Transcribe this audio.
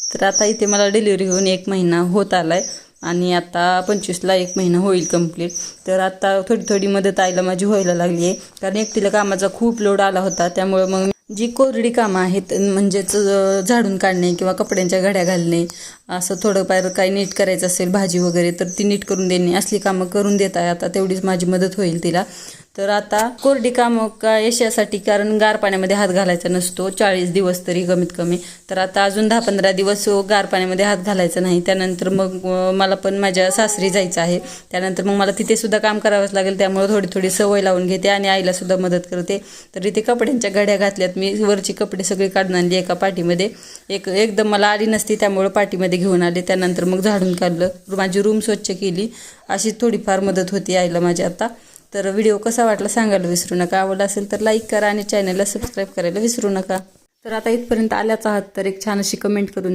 तर आता इथे मला डिलिव्हरी होऊन 1 महिना होत आलाय आणि आता 25ला 1 महिना होईल कंप्लीट। तर आता थोडी थोडी मदत आईला माझी व्हायला लागली आहे, कारण एकटीला कामाचा खूप लोड आला होता। त्यामुळे मग जी कोरडी कामं आहेत म्हणजेच झाडून काढणे किंवा कपड्यांच्या घड्या घालणे, असं थोडंफार काही नीट करायचं असेल भाजी वगैरे तर ती नीट करून देणे, असली कामं करून देत आहे। आता तेवढीच माझी मदत होईल तिला। तर आता कोरडी कामं का यशासाठी, कारण गार पाण्यामध्ये हात घालायचा नसतो 40 दिवस तरी कमीत कमी। तर आता अजून 10-15 दिवस गार पाण्यामध्ये हात घालायचा नाही। त्यानंतर मग मला पण माझ्या सासरी जायचं आहे, त्यानंतर मग मला तिथे सुद्धा काम करावंच लागेल। त्यामुळे थोडी थोडी सवय लावून घेते आणि आईला सुद्धा मदत करते। तर इथे कपड्यांच्या घड्या घातल्यात मी, वरची कपडे सगळे काढून आणली एका पाठीमध्ये, एकदम मला आली नसती त्यामुळे पाठीमध्ये घेऊन आले। त्यानंतर मग झाडून काढलं, माझी रूम स्वच्छ केली, अशी थोडीफार मदत होती आईला माझ्या आता। तर व्हिडिओ कसा वाटला सांगायला विसरू नका, आवडला असेल तर लाईक करा आणि चॅनलला सबस्क्राईब करायला विसरू नका। तर आता इथपर्यंत आल्याच आहात तर एक छान अशी कमेंट करून